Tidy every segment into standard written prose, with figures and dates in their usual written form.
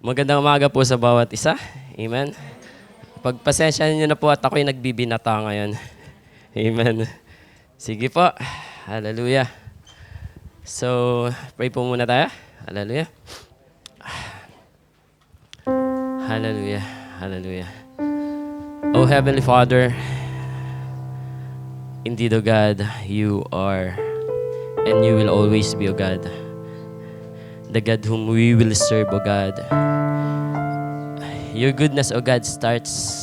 Magandang umaga po sa bawat isa. Amen. Pagpasensya niyo na po at ako'y nagbibinata ngayon. Amen. Sige po. Hallelujah. So, pray po muna tayo. Hallelujah. Hallelujah. Hallelujah. Oh Heavenly Father, indeed, O God, you are and you will always be, O God, the God whom we will serve, O God. Your goodness, O God, starts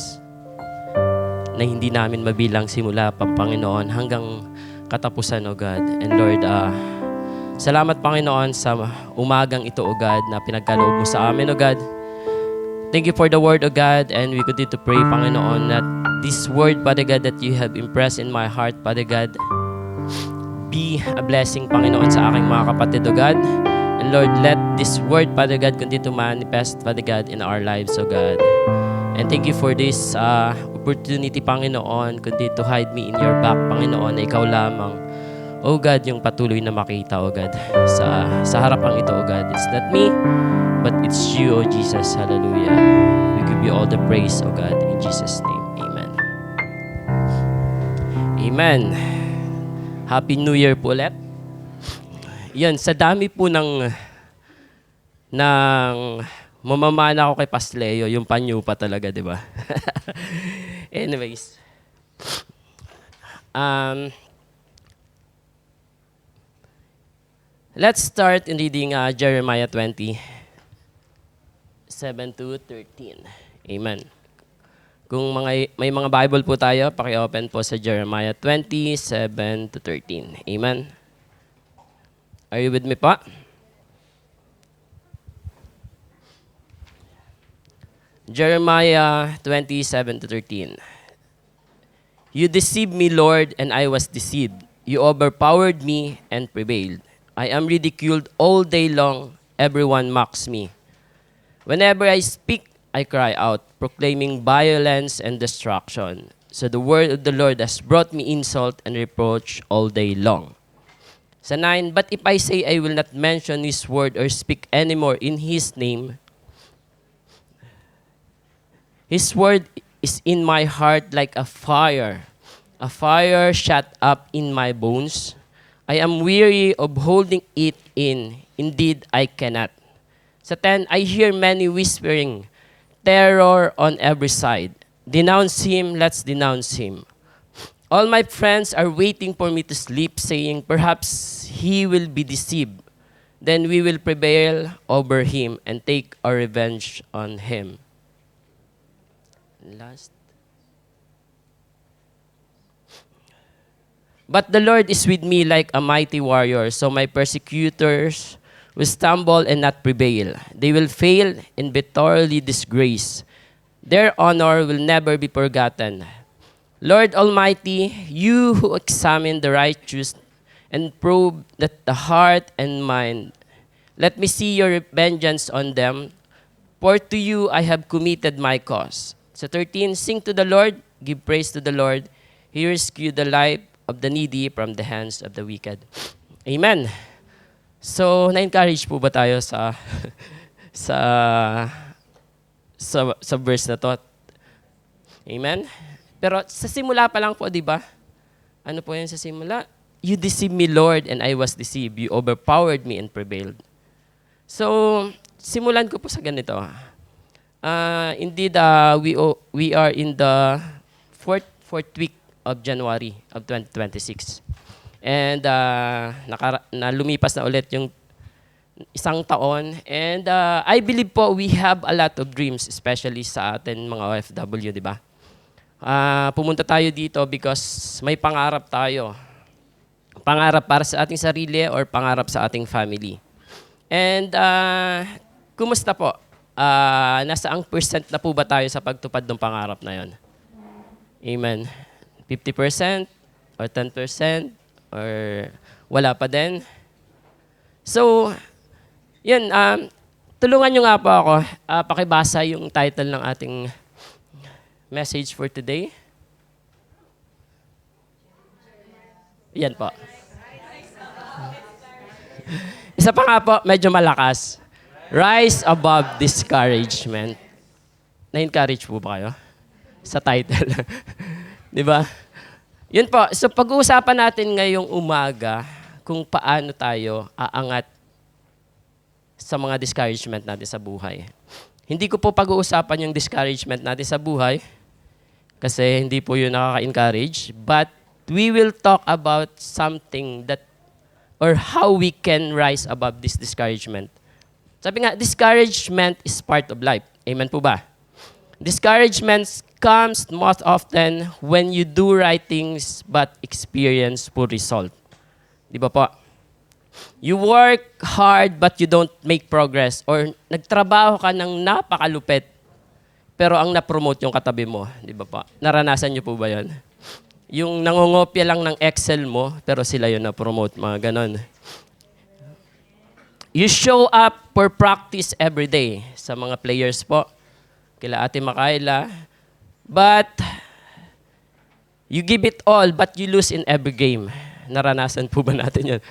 na hindi namin mabilang simula pa, Panginoon, hanggang katapusan, O God. And Lord, salamat, Panginoon, sa umagang ito, O God, na pinagkaloob mo sa amin, O God. Thank you for the word, O God, and we continue to pray, Panginoon, that this word, Father God, that you have impressed in my heart, Father God, be a blessing, Panginoon, sa aking mga kapatid, O God. And Lord, let this word, Father God, continue to manifest, Father God, in our lives, O God. And thank you for this opportunity, Panginoon. Continue to hide me in your back, Panginoon, na ikaw lamang, O God, yung patuloy na makita, O God, sa harapang ito, O God. It's not me, but it's you, O Jesus. Hallelujah. We give you all the praise, O God, in Jesus' name. Amen. Amen. Happy New Year po ulit. Yan, sa dami po ng mamamana ako kay Pasleo, yung panyo pa talaga, di ba? Anyways. Let's start in reading Jeremiah 20, 7 to 13. Amen. Kung may mga Bible po tayo, paki-open po sa Jeremiah 20, 7 to 13. Amen. Are you with me pa? Jeremiah 27 to 13. You deceived me, Lord, and I was deceived. You overpowered me and prevailed. I am ridiculed all day long. Everyone mocks me. Whenever I speak, I cry out, proclaiming violence and destruction. So the word of the Lord has brought me insult and reproach all day long. Sa 9, but if I say I will not mention His word or speak anymore in His name, His word is in my heart like a fire shut up in my bones. I am weary of holding it in. Indeed, I cannot. Sa 10, I hear many whispering, terror on every side. Denounce him, let's denounce him. All my friends are waiting for me to sleep, saying, perhaps he will be deceived. Then we will prevail over him and take our revenge on him. Last. But the Lord is with me like a mighty warrior, so my persecutors will stumble and not prevail. They will fail and be thoroughly disgraced. Their honor will never be forgotten. Lord Almighty, you who examine the righteous and probe that the heart and mind, let me see your vengeance on them, for to you I have committed my cause. So 13, sing to the Lord, give praise to the Lord. He rescued the life of the needy from the hands of the wicked. Amen. So, na-encourage po ba tayo sa verse na to? Amen? Pero sa simula pa lang po, di ba? Ano po yan sa simula? You deceived me, Lord, and I was deceived. You overpowered me and prevailed. So, simulan ko po sa ganito. Indeed, we are in the fourth week of January of 2026. And lumipas na ulit yung isang taon. And I believe po we have a lot of dreams, especially sa atin mga OFW, di ba? Pumunta tayo dito because may pangarap tayo. Pangarap para sa ating sarili or pangarap sa ating family. And kumusta po? Nasa ang percent na po ba tayo sa pagtupad ng pangarap na yon? Amen. 50% or 10% or wala pa din? So, yun, tulungan nyo nga po ako, pakibasa yung title ng ating message for today. Yan po. Isa pa nga po, medyo malakas. Rise above discouragement. Na-encourage po ba kayo? Sa title. Di ba? Yun po. So pag-uusapan natin ngayong umaga kung paano tayo aangat sa mga discouragement natin sa buhay. Hindi ko po pag-uusapan yung discouragement natin sa buhay kasi hindi po yun nakaka-encourage. But we will talk about something that or how we can rise above this discouragement. Sabi nga, discouragement is part of life. Amen po ba? Discouragement comes most often when you do right things but experience poor result. Di ba po? You work hard but you don't make progress. Or nagtrabaho ka ng napakalupit pero ang na-promote yung katabi mo. Di ba po? Naranasan niyo po ba yun? Yung nangongopya lang ng Excel mo pero sila yun na-promote. Mga ganon. You show up for practice every day sa mga players po. Kila Ate Makaila. But you give it all but you lose in every game. Naranasan po ba natin yun?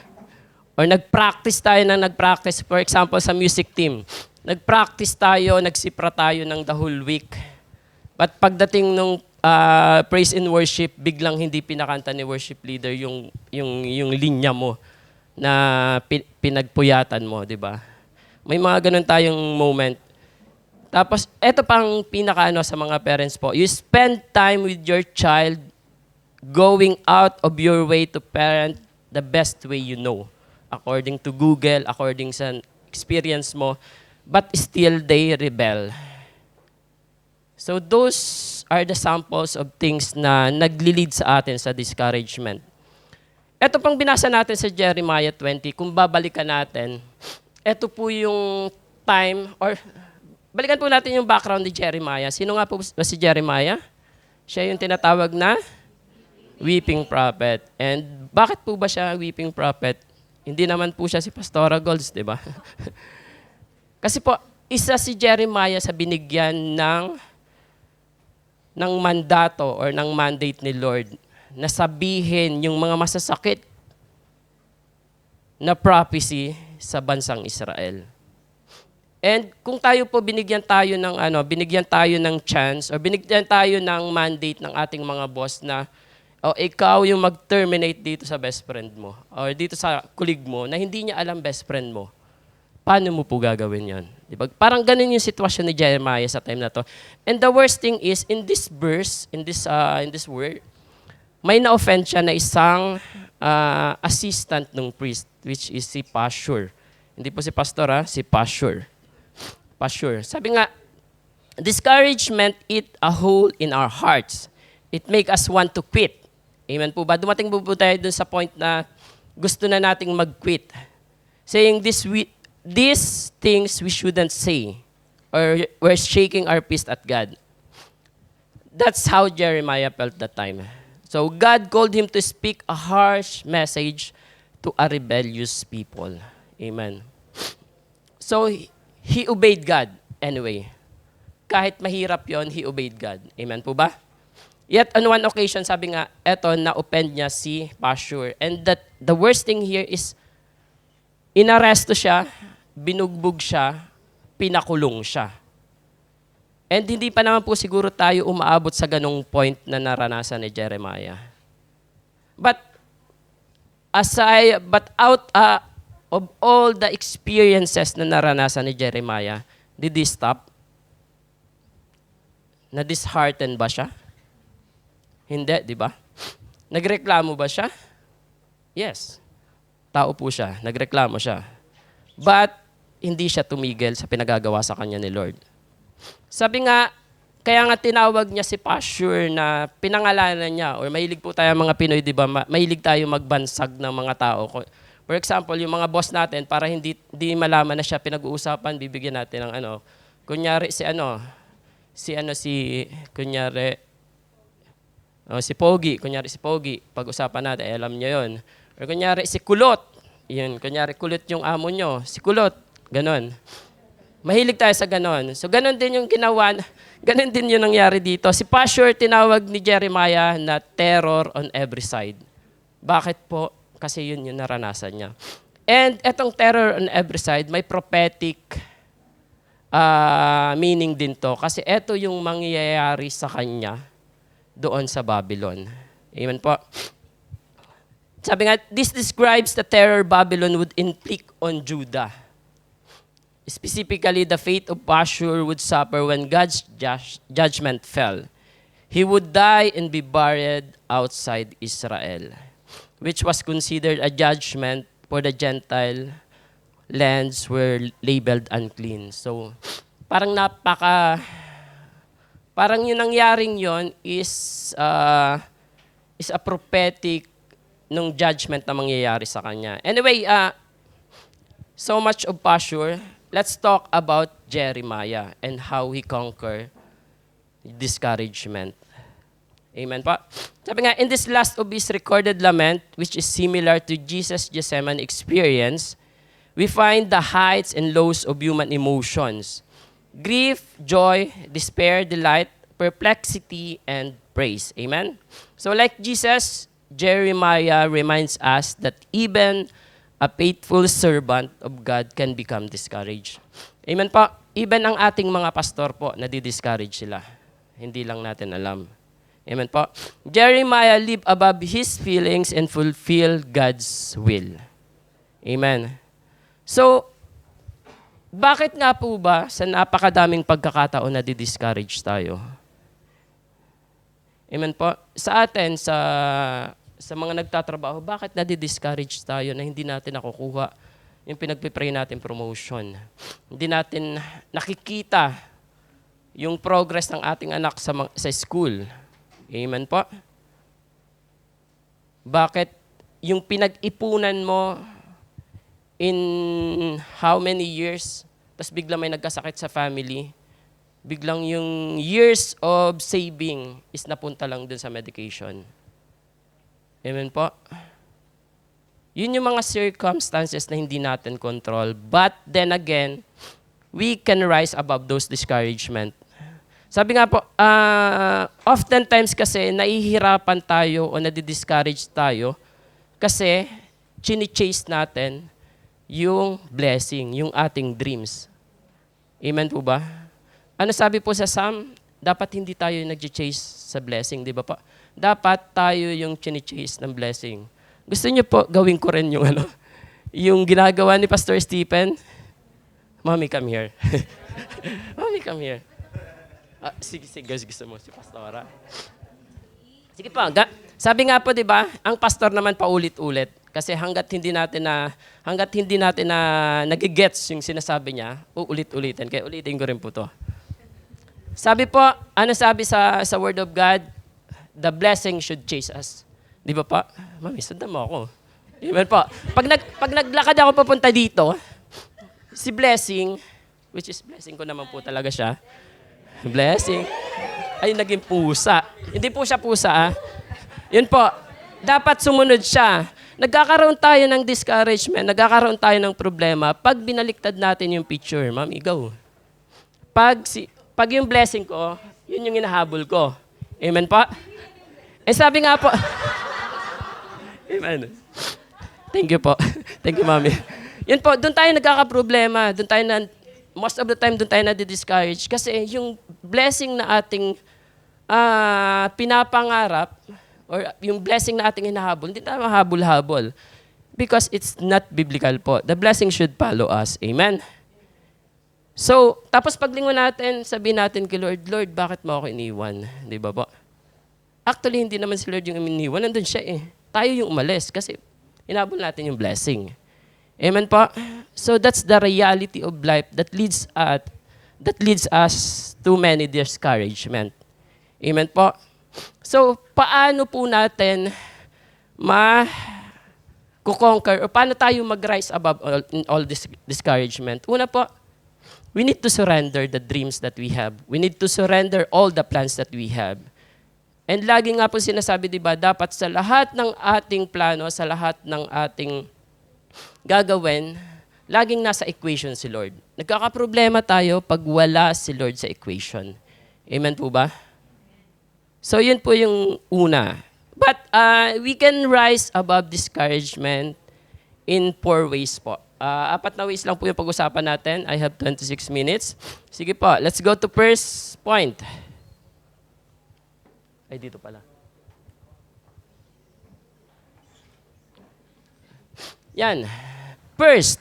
Or nag-practice tayo ng nag-practice. For example, sa music team. Nag-practice tayo, nagsipra tayo ng the whole week. But pagdating nung praise and worship, biglang hindi pinakanta ni worship leader yung linya mo na pinagpuyatan mo, di ba? May mga ganun tayong moment. Tapos, eto pang pinakaano sa mga parents po. You spend time with your child going out of your way to parent the best way you know. According to Google, according sa experience mo. But still, they rebel. So, those are the samples of things na nagli-lead sa atin sa discouragement. Ito pang binasa natin sa Jeremiah 20, kung babalikan natin, ito po yung time, or balikan po natin yung background ni Jeremiah. Sino nga po si Jeremiah? Siya yung tinatawag na weeping prophet. And bakit po ba siya weeping prophet? Hindi naman po siya si Pastora Golds, di ba? Kasi po, isa si Jeremiah sa binigyan ng mandato or ng mandate ni Lord na sabihin yung mga masasakit na prophecy sa bansang Israel. And kung tayo po binigyan tayo ng chance or binigyan tayo ng mandate ng ating mga boss na ikaw yung mag-terminate dito sa best friend mo or dito sa kulig mo na hindi niya alam best friend mo, paano mo po gagawin yan? Diba? Parang ganun yung sitwasyon ni Jeremiah sa time na to. And the worst thing is, in this verse, in this word, may na-offend siya na isang assistant ng priest, which is si Pashur. Hindi po si pastor, si Pashur. Pashur. Sabi nga, discouragement eat a hole in our hearts. It make us want to quit. Amen po ba? Dumating po tayo dun sa point na gusto na nating mag-quit. Saying these things we shouldn't say. Or we're shaking our fist at God. That's how Jeremiah felt that time. So God called him to speak a harsh message to a rebellious people. Amen. So he obeyed God anyway. Kahit mahirap yon, he obeyed God. Amen po ba? Yet on one occasion, sabi nga, eto, na-offend niya si Pashur. And that the worst thing here is, inaresto siya, binugbog siya, pinakulong siya. And hindi pa naman po siguro tayo umaabot sa ganong point na naranasan ni Jeremiah. But out of all the experiences na naranasan ni Jeremiah, did he stop? Na-disheartened ba siya? Hindi, di ba? Nagreklamo ba siya? Yes. Tao po siya. Nagreklamo siya. But hindi siya tumigil sa pinagagawa sa kanya ni Lord. Sabi nga, kaya nga tinawag niya si Pashur na pinangalanan niya, or mahilig po tayo mga Pinoy, di ba? Mahilig tayo magbansag ng mga tao. For example, yung mga boss natin, para hindi malaman na siya pinag-uusapan, bibigyan natin ng kunyari si Pogi, pag-usapan natin, alam niyo yon. Or kunyari si Kulot, yun, kunyari Kulot yung amo nyo, si Kulot, ganon. Mahilig tayo sa ganon. So ganon din yung ginawa, ganon din yung nangyari dito. Si Pashur tinawag ni Jeremiah na terror on every side. Bakit po? Kasi yun yung naranasan niya. And etong terror on every side, may prophetic meaning din to. Kasi ito yung mangyayari sa kanya doon sa Babylon. Amen po. Sabi nga, this describes the terror Babylon would inflict on Judah. Specifically, the fate of Pashur would suffer when God's judgment fell. He would die and be buried outside Israel, which was considered a judgment for the Gentile lands were labeled unclean. So, parang parang yung nangyaring yon is a prophetic nung judgment na mangyayari sa kanya. Anyway, so much of Pashur. Let's talk about Jeremiah and how he conquered discouragement. Amen pa. Sabi nga, in this last of his recorded lament, which is similar to Jesus' Gethsemane experience, we find the heights and lows of human emotions. Grief, joy, despair, delight, perplexity, and praise. Amen? So like Jesus, Jeremiah reminds us that even a faithful servant of God can become discouraged. Amen po. Even ang ating mga pastor po, nadi-discourage sila. Hindi lang natin alam. Amen po. Jeremiah lived above his feelings and fulfill God's will. Amen. So, bakit nga po ba sa napakadaming pagkakataon nadi-discourage tayo? Amen po. Sa atin, sa mga nagtatrabaho, bakit nadi-discourage tayo na hindi natin nakukuha yung pinagpipray natin promotion? Hindi natin nakikita yung progress ng ating anak sa school. Amen po. Bakit yung pinag-ipunan mo in how many years, tapos biglang may nagkasakit sa family, biglang yung years of saving is napunta lang dun sa medication. Amen po. Yun yung mga circumstances na hindi natin control. But then again, we can rise above those discouragement. Sabi nga po, oftentimes kasi nahihirapan tayo o nadi-discourage tayo kasi chini-chase natin yung blessing, yung ating dreams. Amen po ba? Ano sabi po sa Psalm? Dapat hindi tayo nag-chase sa blessing, di ba po? Dapat tayo yung chini-chase ng blessing. Gusto niyo po gawin ko rin yung yung ginagawa ni Pastor Stephen? Mommy, come here. Mommy, come here. Sige, gusto mo si Pastora. Sige po. Sabi nga po, di ba, ang pastor naman paulit-ulit. Kasi hanggat hindi natin na nagigets yung sinasabi niya, uulit-ulitin. Kaya ulitin ko rin po to. Sabi po, ano sabi sa Word of God? The blessing should chase us. Di ba pa? Mami, sundan mo ako. Amen po. Pag naglakad ako papunta dito, si Blessing, which is blessing ko naman po talaga siya, Blessing, ay naging pusa. Hindi po siya pusa, Yun po, dapat sumunod siya. Nagkakaroon tayo ng discouragement, nagkakaroon tayo ng problema pag binaliktad natin yung picture. Mami, go. Pag yung blessing ko, yun yung hinahabol ko. Amen po? Sabi nga po, amen. Thank you po. Thank you, Mami. Yun po, doon tayo nagkakaproblema. Most of the time, doon tayo na-discourage. Kasi yung blessing na ating pinapangarap, or yung blessing na ating hinahabol, hindi tayo mahabol-habol. Because it's not biblical po. The blessing should follow us. Amen? So, tapos paglingon natin, sabihin natin kay Lord, Lord, bakit mo ako iniwan? Di ba po? Actually, hindi naman si Lord yung iniwan. Nandun siya Tayo yung umalis kasi inabol natin yung blessing. Amen po? So that's the reality of life that leads us to many discouragement. Amen po? So, paano po natin ma-conquer o paano tayo mag-rise above all this discouragement? Una po, we need to surrender the dreams that we have. We need to surrender all the plans that we have. And lagi nga po sinasabi, di ba, dapat sa lahat ng ating plano, sa lahat ng ating gagawin, laging nasa equation si Lord. Nagkakaproblema tayo pag wala si Lord sa equation. Amen po ba? So yun po yung una. But we can rise above discouragement in 4 ways po. Apat na ways lang po yung pag-usapan natin. I have 26 minutes. Sige po, let's go to first point. Ay, dito pala. Yan. First,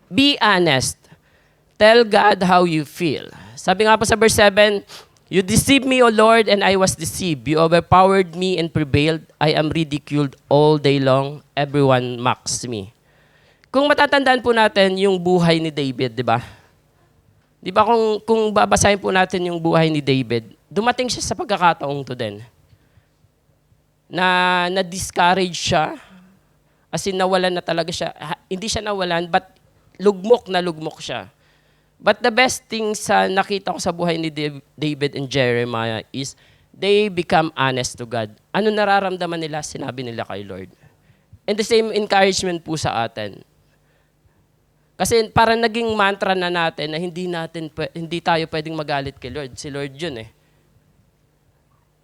be honest. Tell God how you feel. Sabi nga po sa verse 7, you deceived me, O Lord, and I was deceived. You overpowered me and prevailed. I am ridiculed all day long. Everyone mocks me. Kung matatandaan po natin yung buhay ni David, di ba? Di ba kung babasahin po natin yung buhay ni David, dumating siya sa pagkakataong to din. Na-discourage siya, as in nawalan na talaga siya. Hindi siya nawalan, but lugmok na lugmok siya. But the best thing sa nakita ko sa buhay ni David and Jeremiah is they become honest to God. Ano nararamdaman nila, sinabi nila kay Lord. And the same encouragement po sa atin. Kasi parang naging mantra na natin na hindi tayo pwedeng magalit kay Lord. Si Lord yun eh.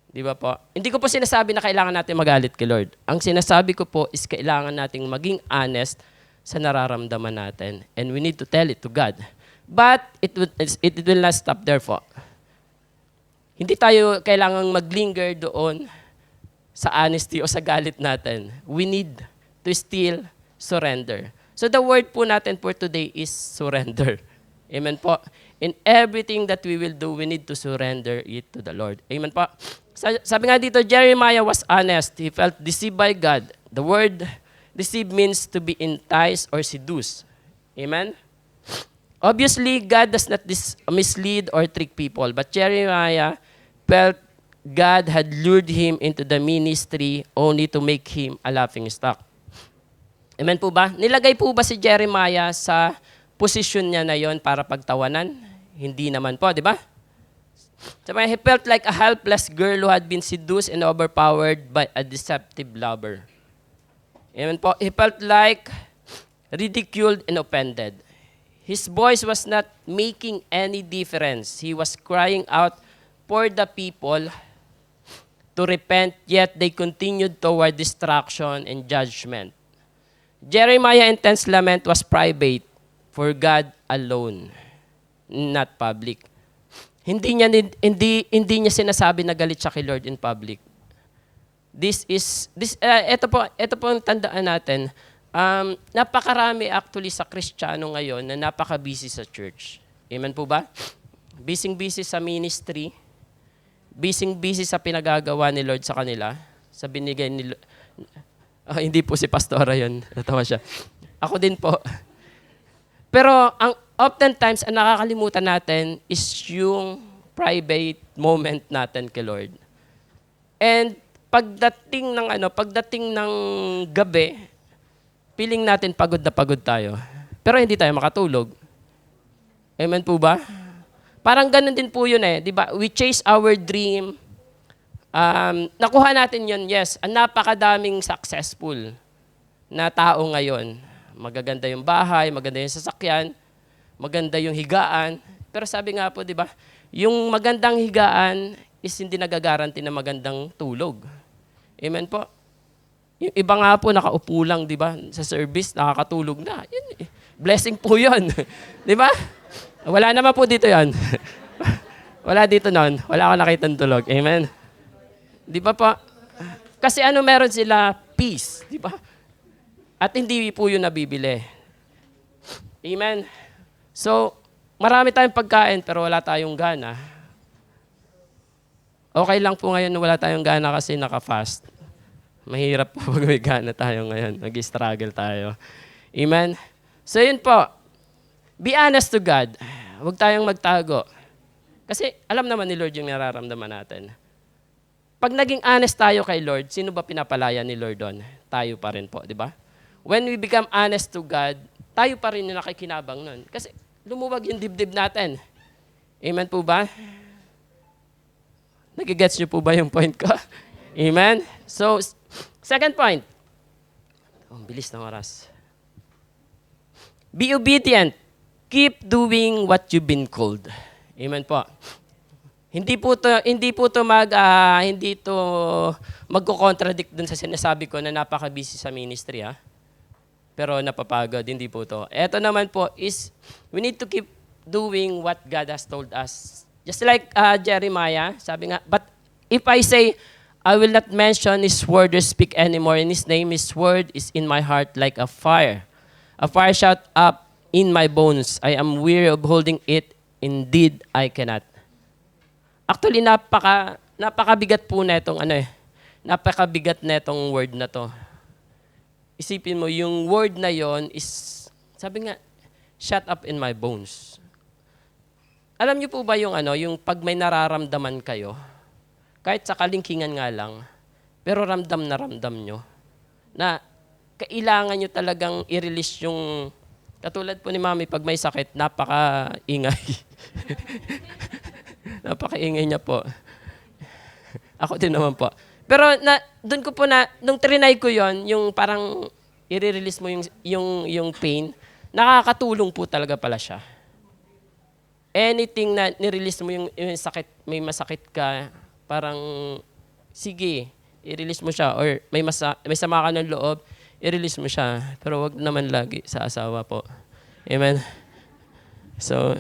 Di ba po? Hindi ko po sinasabi na kailangan natin magalit kay Lord. Ang sinasabi ko po is kailangan nating maging honest sa nararamdaman natin. And we need to tell it to God. But it will not stop there po. Hindi tayo kailangang maglinger doon sa honesty o sa galit natin. We need to still surrender. So the word po natin for today is surrender. Amen po. In everything that we will do, we need to surrender it to the Lord. Amen po. Sabi nga dito, Jeremiah was honest. He felt deceived by God. The word deceive means to be enticed or seduced. Amen? Obviously, God does not mislead or trick people. But Jeremiah felt God had lured him into the ministry only to make him a laughingstock. Amen po ba? Nilagay po ba si Jeremiah sa posisyon niya na yon para pagtawanan? Hindi naman po, di ba? Sabi, he felt like a helpless girl who had been seduced and overpowered by a deceptive lover. Amen po. He felt like ridiculed and offended. His voice was not making any difference. He was crying out for the people to repent, yet they continued toward destruction and judgment. Jeremiah's intense lament was private for God alone, not public. Hindi niya sinasabi na galit siya kay Lord in public. Ito po ang tandaan natin. Napakarami actually sa Kristiyano ngayon na napaka-busy sa church. Amen po ba? Busy sa ministry. Busy sa pinagagawa ni Lord sa kanila. Sa binigay ni Lord. Hindi po si Pastora yun. Natawa siya. Ako din po. Pero oftentimes, ang nakakalimutan natin is yung private moment natin kay Lord. And pagdating ng gabi, feeling natin pagod na pagod tayo. Pero hindi tayo makatulog. Amen po ba? Parang ganun din po yun eh. Di ba? We chase our dream. Nakuha natin yun, yes. Ang napakadaming successful na tao ngayon. Magaganda yung bahay, maganda yung sasakyan, maganda yung higaan. Pero sabi nga po, di ba, yung magandang higaan is hindi nagagaranti na magandang tulog. Amen po. Yung iba nga po, nakaupo lang, di ba, sa service, nakakatulog na. Yun, blessing po yun. Di ba? Wala naman po dito yan. Wala dito nun. Wala akong nakitang tulog. Amen. Di ba pa? Kasi meron sila peace, di ba? At hindi po yun nabibili. Amen? So, marami tayong pagkain pero wala tayong gana. Okay lang po ngayon na wala tayong gana kasi naka-fast. Mahirap po pag may gana tayo ngayon. Nag-struggle tayo. Amen? So, yun po. Be honest to God. Huwag tayong magtago. Kasi alam naman ni Lord yung nararamdaman natin. Pag naging honest tayo kay Lord, sino ba pinapalaya ni Lord doon? Tayo pa rin po, di ba? When we become honest to God, tayo pa rin yung nakikinabang nun. Kasi lumuwag yung dibdib natin. Amen po ba? Nagigets niyo po ba yung point ko? Amen? So, second point. Bilis ng oras. Be obedient. Keep doing what you've been called. Amen po. Hindi to magko-contradict dun sa sinasabi ko na napaka-busy sa ministry, ha? pero napapagod. Hindi po to. Ito naman po is, we need to keep doing what God has told us. Just like Jeremiah, sabi nga, but if I say, I will not mention His word or speak anymore in His name, His word is in my heart like a fire. A fire shot up in my bones. I am weary of holding it. Indeed, I cannot. Actually, napakabigat po na itong napakabigat na itong word na to. Isipin mo, yung word na yon is, sabi nga, shut up in my bones. Alam niyo po ba yung pag may nararamdaman kayo, kahit sa kalingkingan nga lang, pero ramdam na ramdam nyo, na kailangan nyo talagang i-release yung, katulad po ni Mami, pag may sakit, napaka-ingay. Napaka-ingay niya po. Ako din naman po. Pero doon ko po nung trinay ko yon, yung parang i-release mo yung pain, nakakatulong po talaga pala siya. Anything na nirelease mo yung sakit, may masakit ka, parang sige, i-release mo siya. Or may sama ka ng loob, i-release mo siya. Pero wag naman lagi sa asawa po. Amen? So,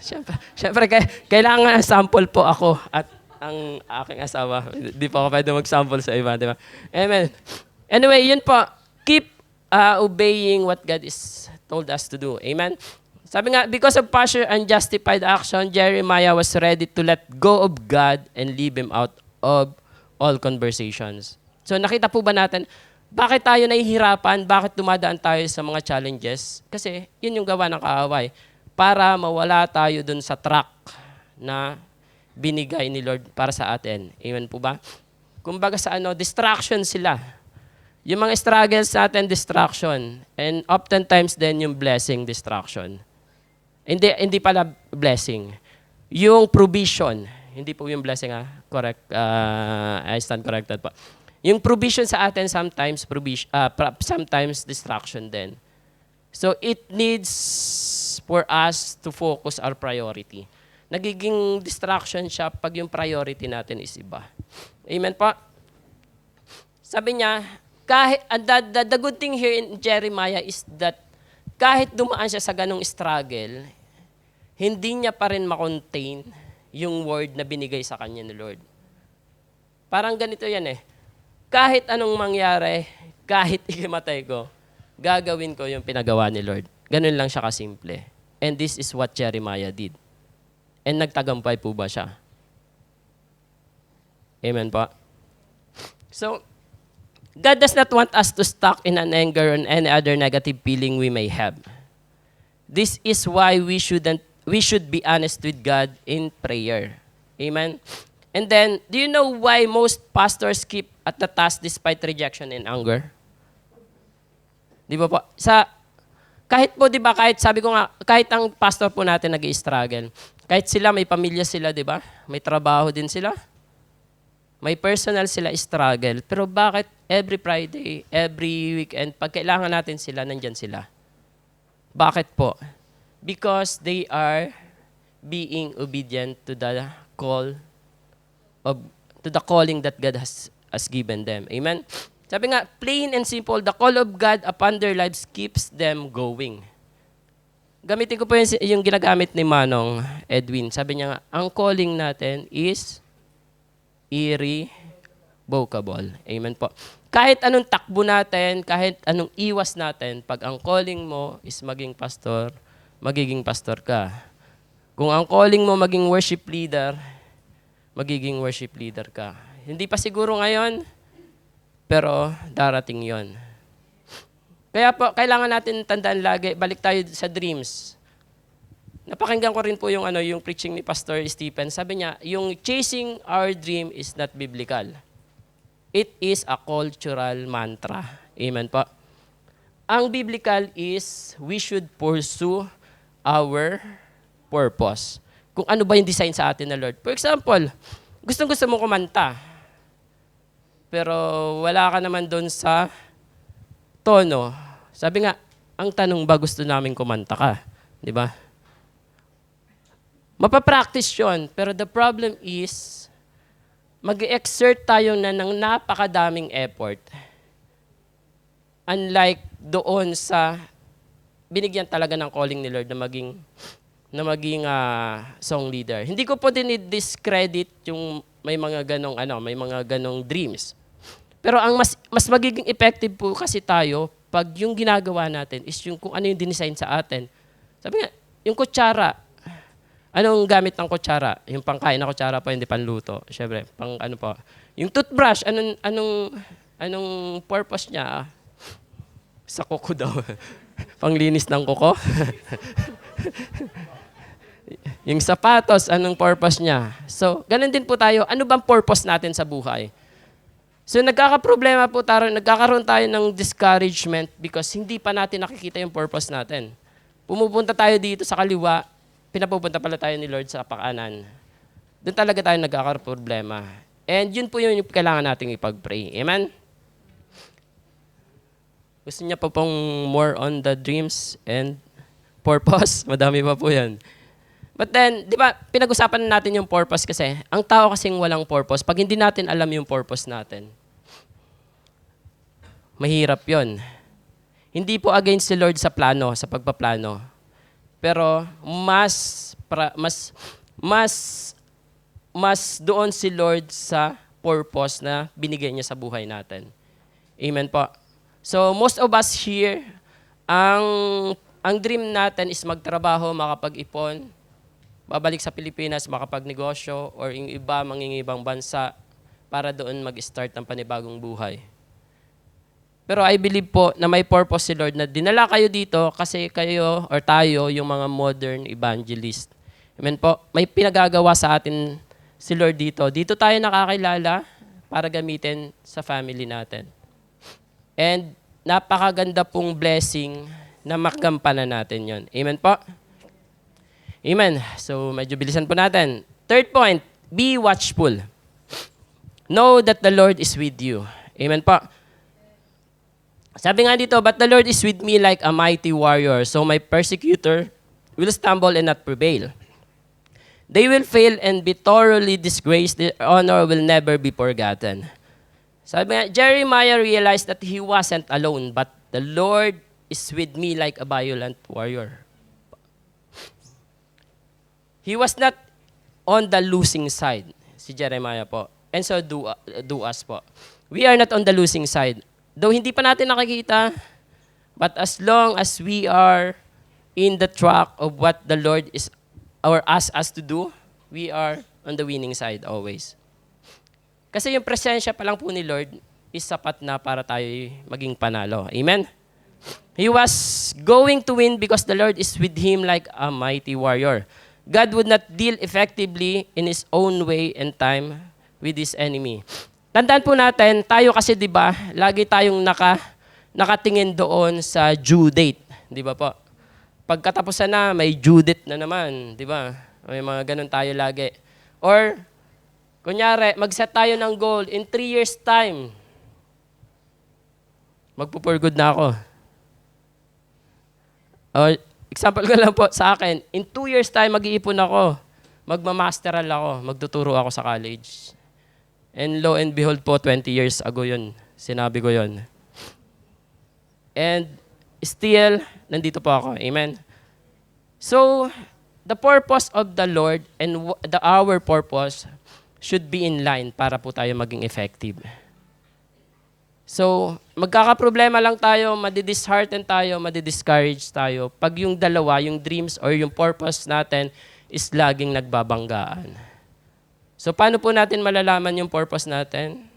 syempre kailangan sample po ako at ang aking asawa. Di po ako pwede mag-sample sa iba, di ba? Amen. Anyway, yun po. Keep obeying what God is told us to do. Amen? Sabi nga, because of partial unjustified action, Jeremiah was ready to let go of God and leave Him out of all conversations. So nakita po ba natin, bakit tayo nahihirapan? Bakit dumadaan tayo sa mga challenges? Kasi yun yung gawa ng kaaway. Para mawala tayo dun sa track na binigay ni Lord para sa atin. Amen po ba? Kumbaga sa distraction sila. Yung mga struggles natin, distraction. And oftentimes then yung blessing, distraction. Hindi pala blessing. Yung provision. Hindi po yung blessing, correct. I stand corrected po. Yung provision sa atin sometimes sometimes distraction din. So it needs for us to focus our priority. Nagiging distraction siya pag yung priority natin is iba. Amen po? Sabi niya, the good thing here in Jeremiah is that kahit dumaan siya sa ganong struggle, hindi niya pa rin makontain yung word na binigay sa kanya ni Lord. Parang ganito yan Kahit anong mangyari, kahit ikimatay ko, gagawin ko yung pinagawa ni Lord. Ganun lang siya kasimple. And this is what Jeremiah did. And nagtagumpay po ba siya? Amen po? So, God does not want us to stuck in an anger or any other negative feeling we may have. This is why we should be honest with God in prayer. Amen? And then, do you know why most pastors keep at the task despite rejection and anger? Di ba po? Kahit po, di ba, sabi ko nga, kahit ang pastor po natin nag-i-struggle, kahit sila, may pamilya sila, di ba? May trabaho din sila. May personal sila struggle. Pero bakit every Friday, every weekend, pag kailangan natin sila, nandyan sila? Bakit po? Because they are being obedient to the calling that God has given them. Amen? Sabi nga, plain and simple, the call of God upon their lives keeps them going. Gamitin ko po yung ginagamit ni Manong Edwin. Sabi niya nga, ang calling natin is irrevocable. Amen po. Kahit anong takbo natin, kahit anong iwas natin, pag ang calling mo is maging pastor, magiging pastor ka. Kung ang calling mo maging worship leader, magiging worship leader ka. Hindi pa siguro ngayon, pero darating yon. Kaya po, kailangan natin tandaan lagi, balik tayo sa dreams. Napakinggan ko rin po yung preaching ni Pastor Stephen. Sabi niya, yung chasing our dream is not biblical. It is a cultural mantra. Amen po. Ang biblical is we should pursue our purpose. Kung ano ba yung design sa atin na Lord. For example, gustong-gusto mo kumanta. Pero wala ka naman doon sa tono. Sabi nga, ang tanong ba gusto namin kumanta ka? Di ba? Mapapractice yun. Pero the problem is, mag-exert tayo na ng napakadaming effort. unlike doon sa binigyan talaga ng calling ni Lord na maging song leader. Hindi ko po din i-discredit yung may mga ganong dreams. Pero ang mas magiging effective po kasi tayo pag yung ginagawa natin is yung kung ano yung dinesign sa atin. Sabi nga, yung kutsara, anong gamit ng kutsara? Yung pangkain na kutsara po, hindi panluto. Siyempre, pang ano po. Yung toothbrush, anong purpose niya? Sa kuko daw. Panglinis ng kuko. Yung sapatos, anong purpose niya? So, ganun din po tayo. Ano bang purpose natin sa buhay? So, nagkakaroon tayo ng discouragement because hindi pa natin nakikita yung purpose natin. Pumupunta tayo dito sa kaliwa, pinapupunta pala tayo ni Lord sa pakanan. Doon talaga tayo nagkakaroon problema. And yun po yung kailangan nating ipag-pray. Amen? Gusto niya pa pong more on the dreams and purpose? Madami pa po yan. But then, di ba, pinag-usapan natin yung purpose kasi, ang tao kasing walang purpose, pag hindi natin alam yung purpose natin, mahirap yon. Hindi po against the Lord sa plano, sa pagpaplano. Pero mas doon si Lord sa purpose na binigay niya sa buhay natin. Amen po. So most of us here, ang dream natin is magtrabaho, makapag-ipon, babalik sa Pilipinas, makapagnegosyo, or yung iba mangingibang bansa para doon mag-start ng panibagong buhay. Pero I believe po na may purpose si Lord na dinala kayo dito kasi kayo or tayo yung mga modern evangelist. Amen po. May pinagagawa sa atin si Lord dito. Dito tayo nakakilala para gamitin sa family natin. And napakaganda pong blessing na makagampanan natin yon. Amen po. Amen. So medyo bilisan po natin. Third point, be watchful. Know that the Lord is with you. Amen po. Sabi nga dito, but the Lord is with me like a mighty warrior, so my persecutor will stumble and not prevail. They will fail and be thoroughly disgraced. Their honor will never be forgotten. Sabi nga, Jeremiah realized that he wasn't alone, but the Lord is with me like a violent warrior. He was not on the losing side, si Jeremiah po. And so do us po. We are not on the losing side. Though hindi pa natin nakikita, but as long as we are in the track of what the Lord is or asks us to do, we are on the winning side always. Kasi yung presensya pa lang po ni Lord is sapat na para tayo maging panalo. Amen? He was going to win because the Lord is with him like a mighty warrior. God would not deal effectively in His own way and time with His enemy. Tandaan po natin, tayo kasi 'di ba, lagi tayong nakatingin doon sa due date, 'di ba po? Pagkatapusan na, may due date na naman, 'di ba? May mga ganun tayo lagi. Or kunyari, mag-set tayo ng goal in 3 years time. Magpo-for good na ako. Or example ko lang po sa akin, in 2 years time mag-iipon ako. Magmamasteral ako, magtuturo ako sa college. And lo and behold po, 20 years ago yun. Sinabi ko yun. And still, nandito po ako. Amen? So, the purpose of the Lord and our purpose should be in line para po tayo maging effective. So, magkakaproblema lang tayo, madidishearten tayo, madidiscourage tayo pag yung dalawa, yung dreams or yung purpose natin is laging nagbabanggaan. So, paano po natin malalaman yung purpose natin?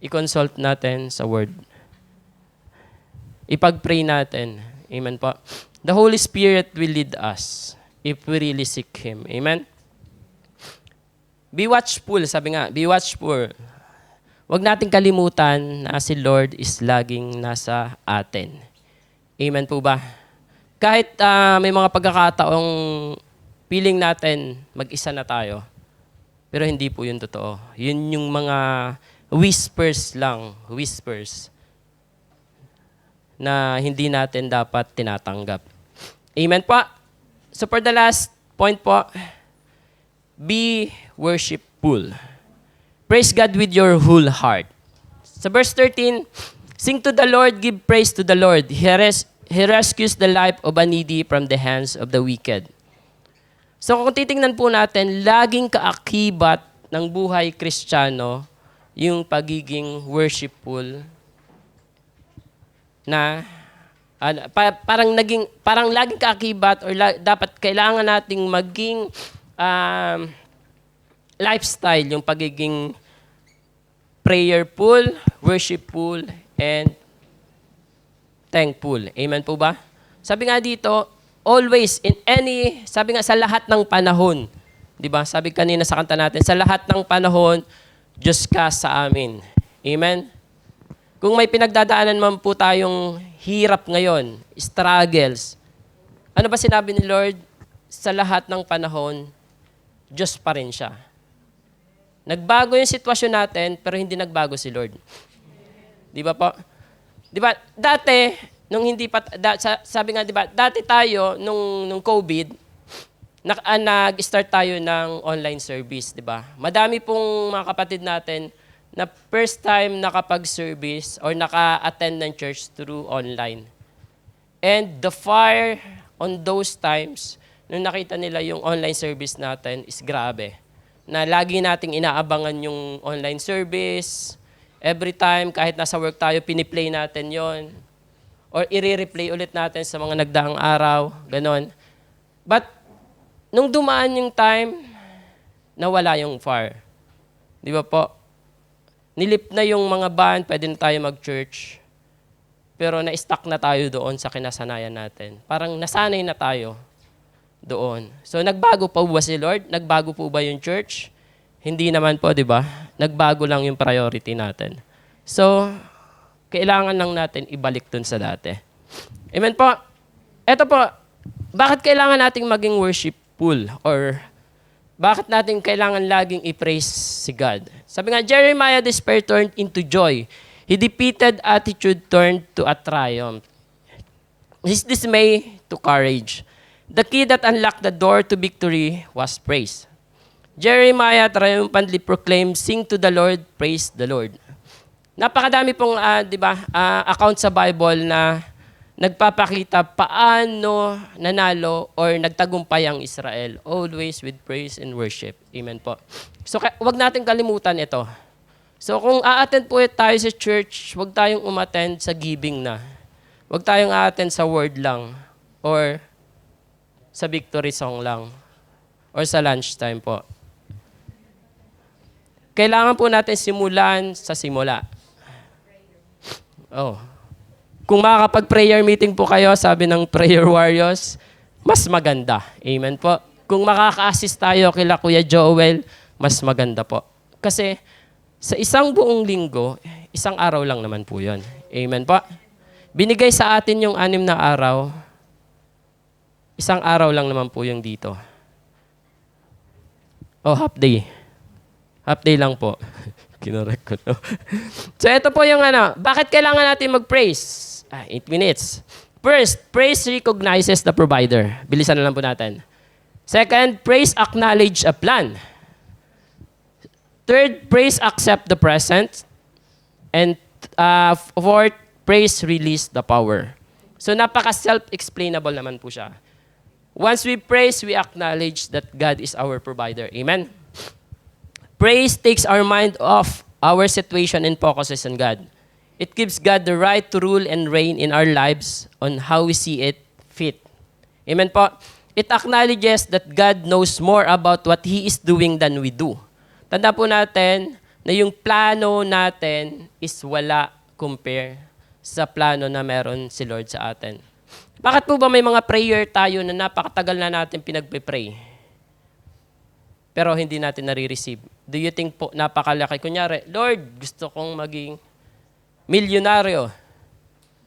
I-consult natin sa Word. Ipag-pray natin. Amen po. The Holy Spirit will lead us if we really seek Him. Amen? Be watchful, sabi nga. Be watchful. Huwag nating kalimutan na si Lord is laging nasa atin. Amen po ba? Kahit may mga pagkakataong feeling natin mag-isa na tayo, pero hindi po yun totoo. Yun yung mga whispers lang, whispers, na hindi natin dapat tinatanggap. Amen po. So for the last point po, be worshipful. Praise God with your whole heart. Sa verse 13, Sing to the Lord, give praise to the Lord. He rescues the life of a needy from the hands of the wicked. So kung titingnan po natin, laging kaakibat ng buhay Kristiyano yung pagiging worshipful na parang laging kaakibat or dapat kailangan nating maging lifestyle yung pagiging prayerful, worshipful, and thankful. Amen po ba? Sabi nga dito, always, sabi nga sa lahat ng panahon, di ba? Sabi kanina sa kanta natin, sa lahat ng panahon, Diyos ka sa amin. Amen? Kung may pinagdadaanan man po tayong hirap ngayon, struggles, ano ba sinabi ni Lord? Sa lahat ng panahon, Diyos pa rin siya. Nagbago yung sitwasyon natin, pero hindi nagbago si Lord. Di ba po? Di ba, dati, sabi nga, di ba, dati tayo, nung COVID, nag-start tayo ng online service, di ba? Madami pong mga kapatid natin na first time nakapag-service or naka-attend ng church through online. And the fire on those times, nung nakita nila yung online service natin, is grabe. Na lagi nating inaabangan yung online service. Every time, kahit nasa work tayo, piniplay natin yon or i-replay ulit natin sa mga nagdaang araw, ganon. But, nung dumaan yung time, nawala yung fire. Di ba po? Nilip na yung mga band, pwede na tayo mag-church. Pero na-stuck na tayo doon sa kinasanayan natin. Parang nasanay na tayo doon. So, nagbago pa ba si Lord? Nagbago po ba yung church? Hindi naman po, di ba? Nagbago lang yung priority natin. So, kailangan lang natin ibalik dun sa dati. Amen po. Eto po, bakit kailangan nating maging worshipful? Or bakit natin kailangan laging i-praise si God? Sabi nga, Jeremiah, despair turned into joy. He defeated attitude turned to a triumph. His dismay to courage. The key that unlocked the door to victory was praise. Jeremiah triumphantly proclaimed, "Sing to the Lord, praise the Lord." Napakadami pong account sa Bible na nagpapakita paano nanalo or nagtagumpay ang Israel, always with praise and worship. Amen po. So wag natin kalimutan ito. So kung a-attend po tayo sa church, wag tayong umattend sa giving na. Wag tayong a-attend sa word lang or sa victory song lang or sa lunchtime po. Kailangan po natin simulan sa simula. Oh. Kung makakapag-prayer meeting po kayo, sabi ng prayer warriors, mas maganda. Amen po. Kung makaka-assist tayo kila Kuya Joel, mas maganda po. Kasi sa isang buong linggo, isang araw lang naman po yun. Amen po. Binigay sa atin yung 6 na araw, isang araw lang naman po yung dito. Oh, half day. Half day lang po. Kinorek ko, no? So, ito po yung bakit kailangan natin mag-praise? 8 minutes. First, praise recognizes the provider. Bilisan na lang po natin. Second, praise acknowledge a plan. Third, praise accept the present. And fourth, praise release the power. So, napaka-self-explainable naman po siya. Once we praise, we acknowledge that God is our provider. Amen? Praise takes our mind off our situation and focuses on God. It gives God the right to rule and reign in our lives on how we see it fit. Amen po? It acknowledges that God knows more about what He is doing than we do. Tanda po natin na yung plano natin is wala compare sa plano na meron si Lord sa atin. Bakit po ba may mga prayer tayo na napakatagal na natin pinagpe-pray? Pero hindi natin nare-receive. Do you think po napakalaki? Kunyari, Lord, gusto kong maging milyonaryo.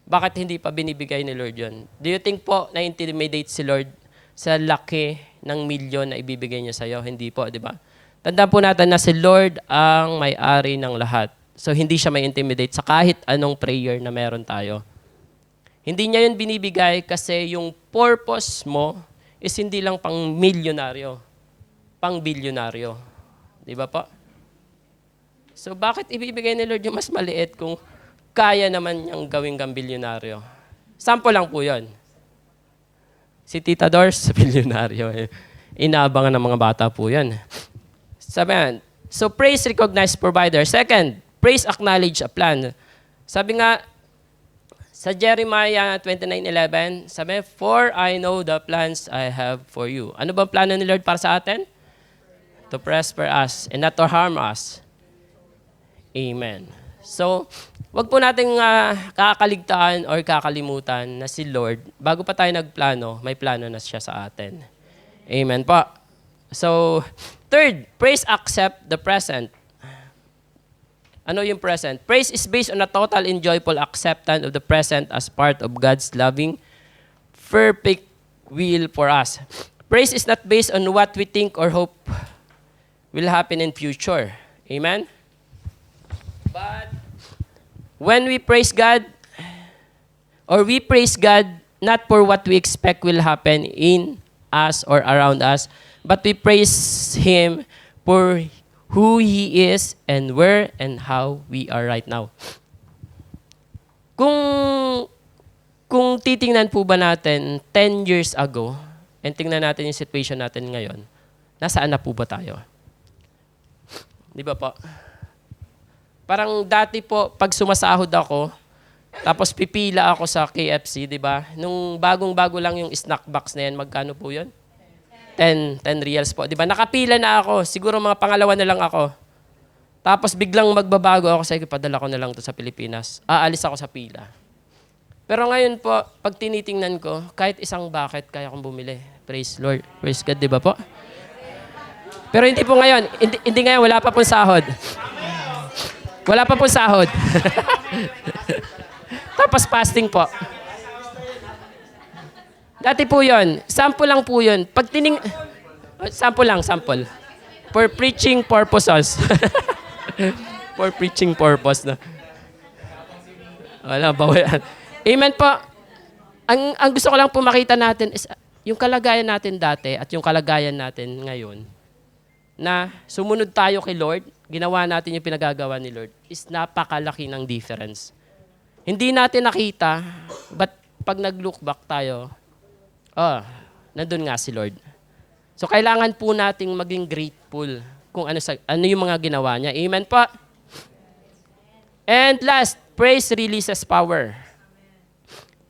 Bakit hindi pa binibigay ni Lord yun? Do you think po na-intimidate si Lord sa laki ng milyon na ibibigay niya sa'yo? Hindi po, di ba? Tandaan po natin na si Lord ang may-ari ng lahat. So hindi siya may intimidate sa kahit anong prayer na meron tayo. Hindi niya yun binibigay kasi yung purpose mo is hindi lang pang milyonaryo, pang bilyonaryo. Di ba po? So bakit ibibigay ni Lord yung mas maliit kung kaya naman niyang gawing kang bilyonaryo. Sample lang po yun. Si Tita Dors, bilyonaryo. Inaabangan ng mga bata po yan. Sabi nga, so praise, recognize, provider. Second, praise, acknowledge a plan. Sabi nga, sa Jeremiah 29:11, sabi, for I know the plans I have for you. Ano bang plano ni Lord para sa atin? To prosper us and not to harm us. Amen. So, wag po nating kakaligtaan or kakalimutan na si Lord, bago pa tayo nagplano, may plano na siya sa atin. Amen po. So, third, praise, accept the present. Ano yung present? Praise is based on a total and joyful acceptance of the present as part of God's loving, perfect will for us. Praise is not based on what we think or hope will happen in future. Amen? But when we praise God, or we praise God not for what we expect will happen in us or around us, but we praise Him for who He is and where and how we are right now. Kung titingnan po ba natin 10 years ago, and tingnan natin yung situation natin ngayon, nasaan na po ba tayo? Di ba po? Parang dati po, pag sumasahod ako, tapos pipila ako sa KFC, di ba? Nung bagong-bago lang yung snack box na yan, magkano po yun? 10 reals po. Di ba? Nakapila na ako. Siguro mga pangalawa na lang ako. Tapos biglang magbabago ako sa padala ko na lang to sa Pilipinas. Aalis ako sa pila. Pero ngayon po, pag tinitingnan ko, kahit isang bucket, kaya kong bumili. Praise Lord. Praise God, di ba po? Pero hindi po ngayon. Hindi ngayon, wala pa pong sahod. Wala pa pong sahod. Tapos fasting po. Dati po yun. Sample lang po yun. Pag sample lang, sample. For preaching purposes. For preaching purpose na. Wala, bawal. Amen po. Ang gusto ko lang po makita natin is yung kalagayan natin dati at yung kalagayan natin ngayon na sumunod tayo kay Lord, ginawa natin yung pinagagawa ni Lord, is napakalaki ng difference. Hindi natin nakita, but pag nag-look back tayo, nandun nga si Lord. So, kailangan po nating maging grateful kung ano yung mga ginawa niya. Amen po. And last, praise releases power.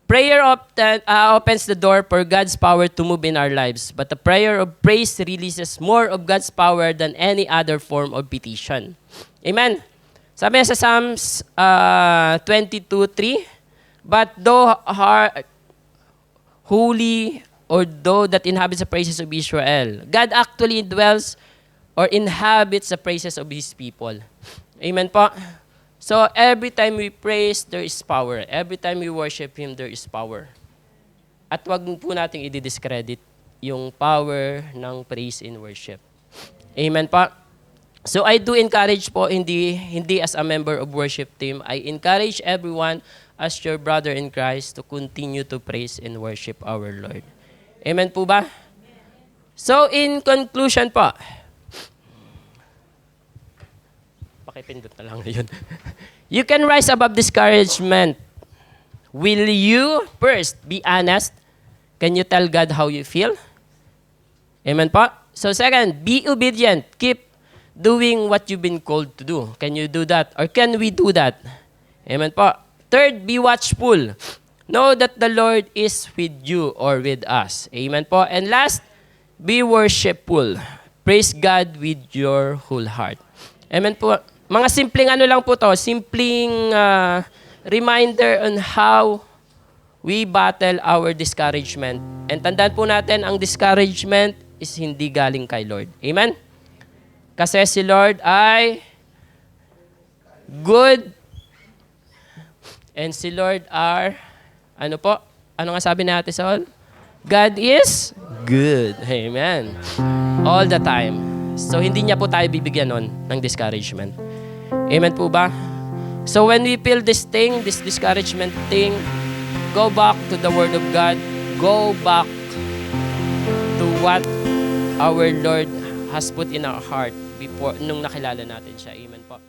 Prayer opens the door for God's power to move in our lives. But the prayer of praise releases more of God's power than any other form of petition. Amen. Sabi sa Psalms 22:3, but though holy, or though that inhabits the praises of Israel. God actually dwells or inhabits the praises of His people. Amen po? So, every time we praise, there is power. Every time we worship Him, there is power. At wag po nating i-discredit yung power ng praise in worship. Amen po? So, I do encourage po, hindi as a member of worship team, I encourage everyone as your brother in Christ to continue to praise and worship our Lord. Amen po ba? So, in conclusion po, pakipindot na lang yun. You can rise above discouragement. Will you first be honest? Can you tell God how you feel? Amen po? So second, be obedient. Keep doing what you've been called to do. Can you do that? Or can we do that? Amen po? Third, be watchful. Know that the Lord is with you or with us. Amen po? And last, be worshipful. Praise God with your whole heart. Amen po? Mga simpleng ano lang po to, simpleng reminder on how we battle our discouragement. And tandaan po natin, ang discouragement is hindi galing kay Lord. Amen? Kasi si Lord ay good and si Lord are, ano po? Ano nga sabi natin sa all? God is good. Amen. All the time. So, hindi niya po tayo bibigyan nun ng discouragement. Amen po ba? So, when we feel this thing, this discouragement thing, go back to the Word of God. Go back to what our Lord has put in our heart before, nung nakilala natin siya. Amen po.